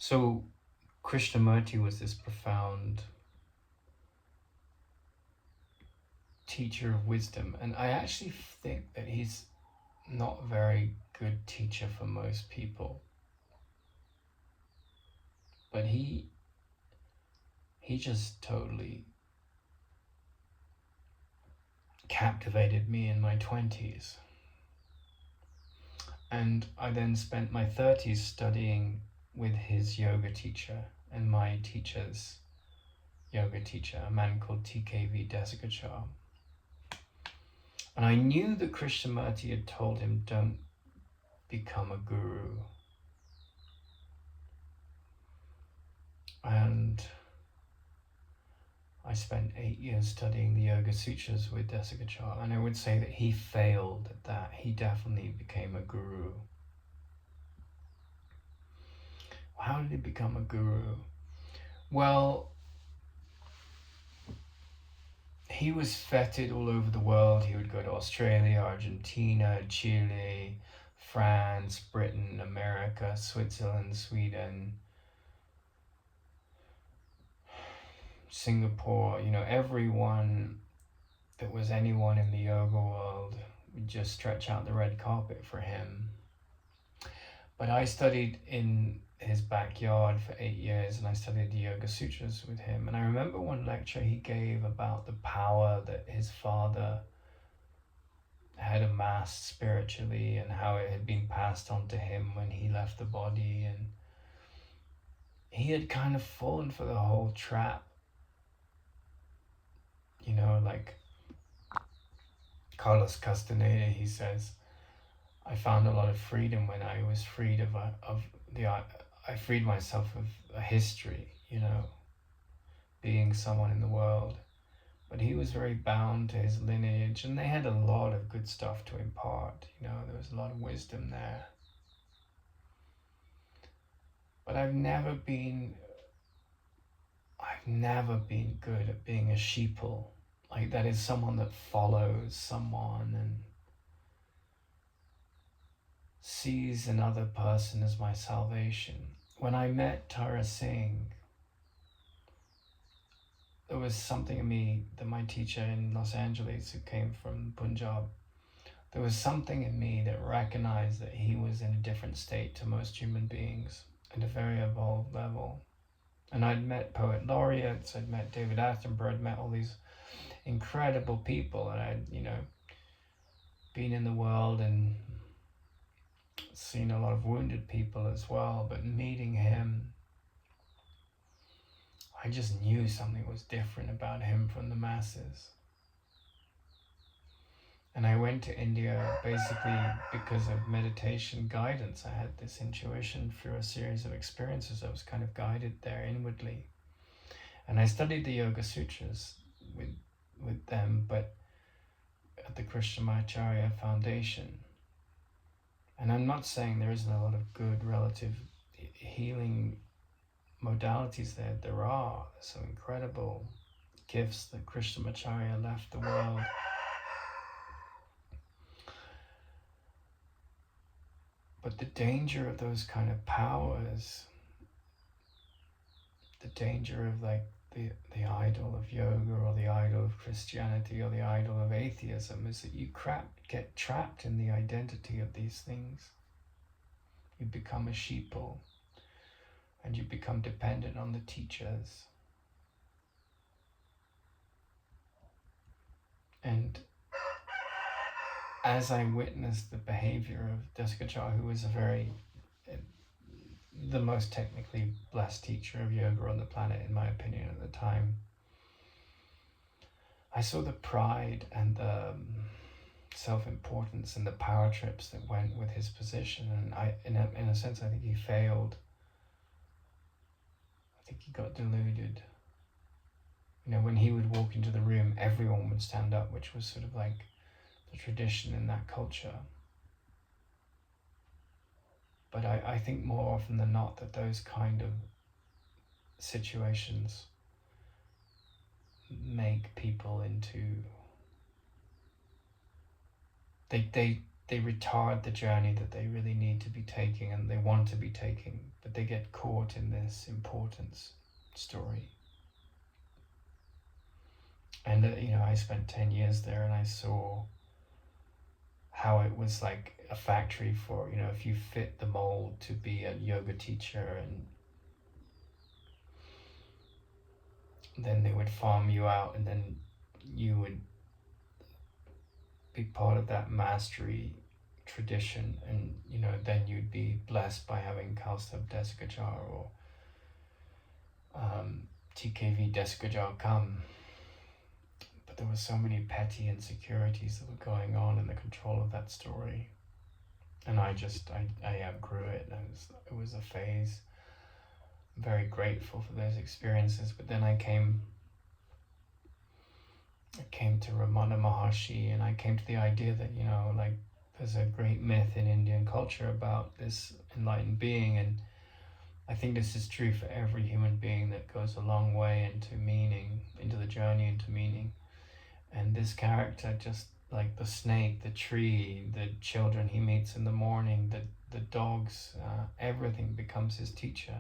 So Krishnamurti was this profound teacher of wisdom, and I actually think that he's not a very good teacher for most people. But he just totally captivated me in my 20s. And I then spent my 30s studying with his yoga teacher and my teacher's yoga teacher, a man called TKV Desikachar. And I knew that Krishnamurti had told him, don't become a guru. And I spent 8 years studying the Yoga Sutras with Desikachar, and I would say that he failed at that. He definitely became a guru. How did he become a guru? Well, he was feted all over the world. He would go to Australia, Argentina, Chile, France, Britain, America, Switzerland, Sweden, Singapore. Everyone that was anyone in the yoga world would just stretch out the red carpet for him. But I studied in his backyard for 8 years, and I studied the Yoga Sutras with him. And I remember one lecture he gave about the power that his father had amassed spiritually and how it had been passed on to him when he left the body. And he had kind of fallen for the whole trap. Like Carlos Castaneda, he says, I found a lot of freedom when I was freed I freed myself of a history, being someone in the world. But he was very bound to his lineage, and they had a lot of good stuff to impart. There was a lot of wisdom there. But I've never been good at being a sheeple. Like, that is someone that follows someone and sees another person as my salvation. When I met Tara Singh, there was something in me that my teacher in Los Angeles, who came from Punjab, there was something in me that recognized that he was in a different state to most human beings at a very evolved level. And I'd met poet laureates, I'd met David Attenborough, I'd met all these incredible people, and I'd, been in the world and seen a lot of wounded people as well. But meeting him, I just knew something was different about him from the masses. And I went to India basically because of meditation guidance. I had this intuition through a series of experiences. I was kind of guided there inwardly. And I studied the Yoga Sutras with them, but at the Krishnamacharya Foundation. And I'm not saying there isn't a lot of good relative healing modalities there. There are some incredible gifts that Krishnamacharya left the world. But the danger of those kind of powers, the danger of like the idol of yoga or the idol of Christianity or the idol of atheism, is that you get trapped in the identity of these things. You become a sheeple and you become dependent on the teachers. And as I witnessed the behavior of Desikachar, who was the most technically blessed teacher of yoga on the planet, in my opinion, at the time, I saw the pride and the self-importance and the power trips that went with his position. And in a sense, I think he failed. I think he got deluded. When he would walk into the room, everyone would stand up, which was sort of like the tradition in that culture. But I think more often than not that those kind of situations make people into... They retard the journey that they really need to be taking and they want to be taking, but but they get caught in this importance story. And I spent 10 years there, and I saw how it was like a factory for, if you fit the mold to be a yoga teacher, and then they would farm you out, and then you would be part of that mastery tradition, and then you'd be blessed by having Desikachar or TKV Desikachar come. But there were so many petty insecurities that were going on in the control of that story, and I outgrew it. It was a phase. I'm very grateful for those experiences, but then I came to Ramana Maharshi, and I came to the idea that like there's a great myth in Indian culture about this enlightened being, and I think this is true for every human being that goes a long way into meaning, into the journey into meaning. And this character, just like the snake, the tree, the children he meets in the morning, the dogs, everything becomes his teacher.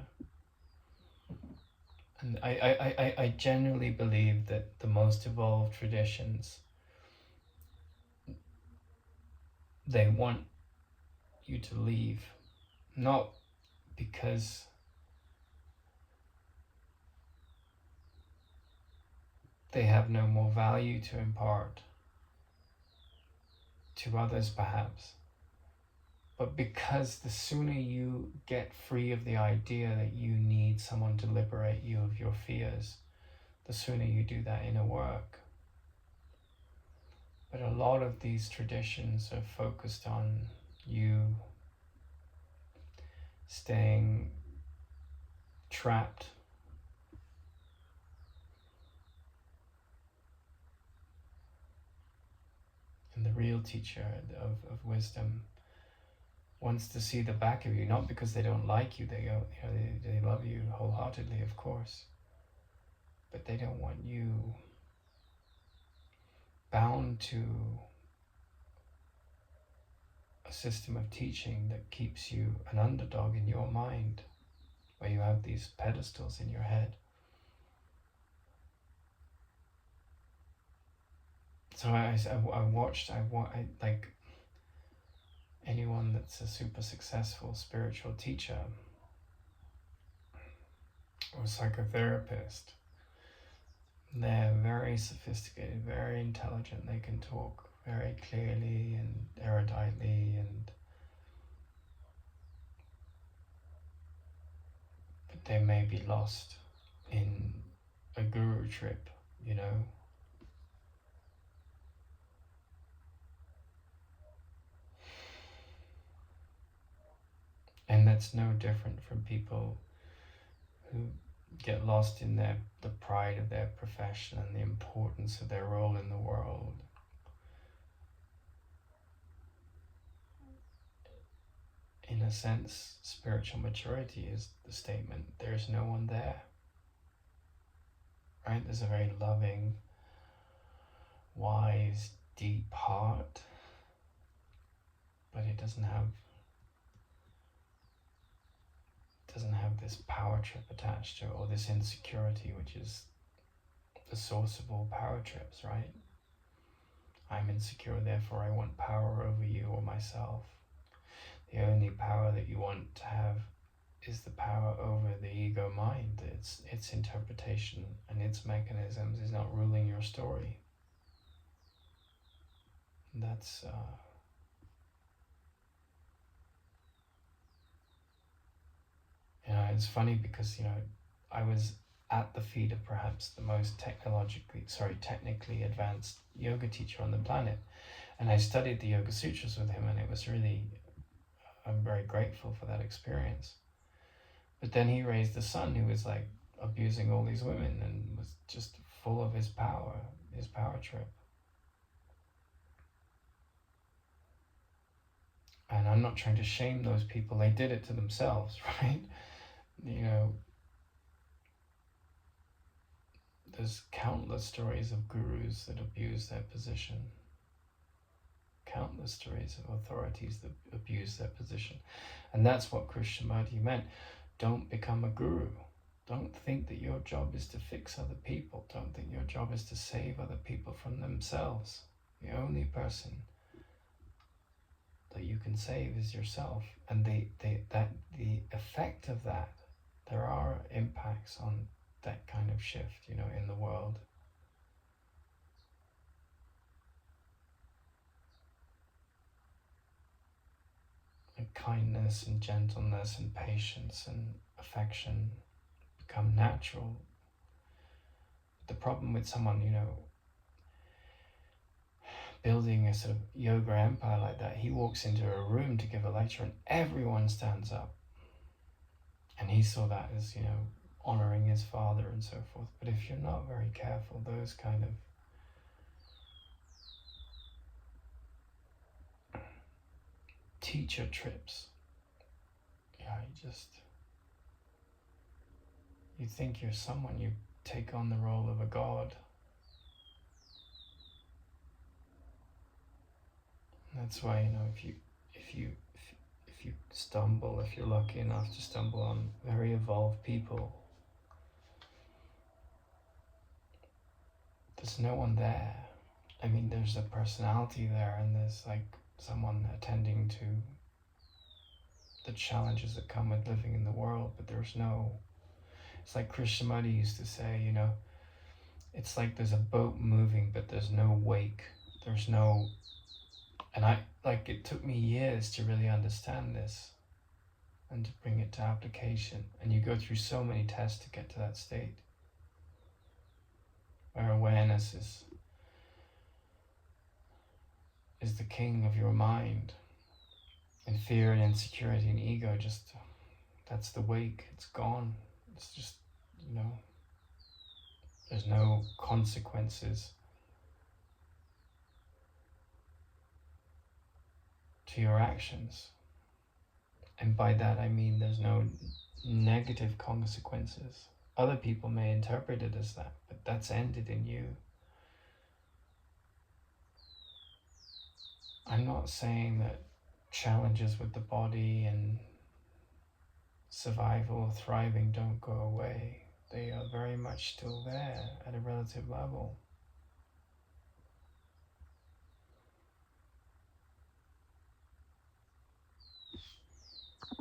And I generally believe that the most evolved traditions, they want you to leave, not because they have no more value to impart to others perhaps, but because the sooner you get free of the idea that you need someone to liberate you of your fears, the sooner you do that inner work. But a lot of these traditions are focused on you staying trapped and the real teacher of wisdom wants to see the back of you, not because they don't like you, they love you wholeheartedly, of course, but they don't want you bound to a system of teaching that keeps you an underdog in your mind, where you have these pedestals in your head. So I like anyone that's a super successful spiritual teacher or psychotherapist, they're very sophisticated, very intelligent, they can talk very clearly and eruditely, but they may be lost in a guru trip, And that's no different from people who get lost in the pride of their profession and the importance of their role in the world. In a sense, spiritual maturity is the statement, there's no one there. Right? There's a very loving, wise, deep heart, but it doesn't have this power trip attached to it, or this insecurity, which is the source of all power trips, right? I'm insecure, therefore I want power over you or myself. The only power that you want to have is the power over the ego mind. Its interpretation and its mechanisms is not ruling your story. That's it's funny because I was at the feet of perhaps the most technically advanced yoga teacher on the planet, and I studied the Yoga Sutras with him, and it was really, I'm very grateful for that experience. But then he raised a son who was like abusing all these women and was just full of his power trip. And I'm not trying to shame those people, they did it to themselves, right? There's countless stories of gurus that abuse their position. Countless stories of authorities that abuse their position. And that's what Krishnamurti meant. Don't become a guru. Don't think that your job is to fix other people. Don't think your job is to save other people from themselves. The only person that you can save is yourself. And the effect of that, there are impacts on that kind of shift, in the world. And kindness and gentleness and patience and affection become natural. The problem with someone, building a sort of yoga empire like that, he walks into a room to give a lecture and everyone stands up. And he saw that as, honoring his father and so forth. But if you're not very careful, those kind of teacher trips, you think you're someone, you take on the role of a god. And that's why, if you stumble, if you're lucky enough to stumble on very evolved people, there's no one there. I mean, there's a personality there, and there's like someone attending to the challenges that come with living in the world, but there's no, it's like Krishnamurti used to say, it's like there's a boat moving, but there's no wake. There's no, and it took me years to really understand this and to bring it to application. And you go through so many tests to get to that state where awareness is the king of your mind, and fear and insecurity and ego, that's the wake. It's gone. It's just, there's no consequences to your actions. And by that I mean there's no negative consequences. Other people may interpret it as that, but that's ended in you. I'm not saying that challenges with the body and survival or thriving don't go away. They are very much still there at a relative level.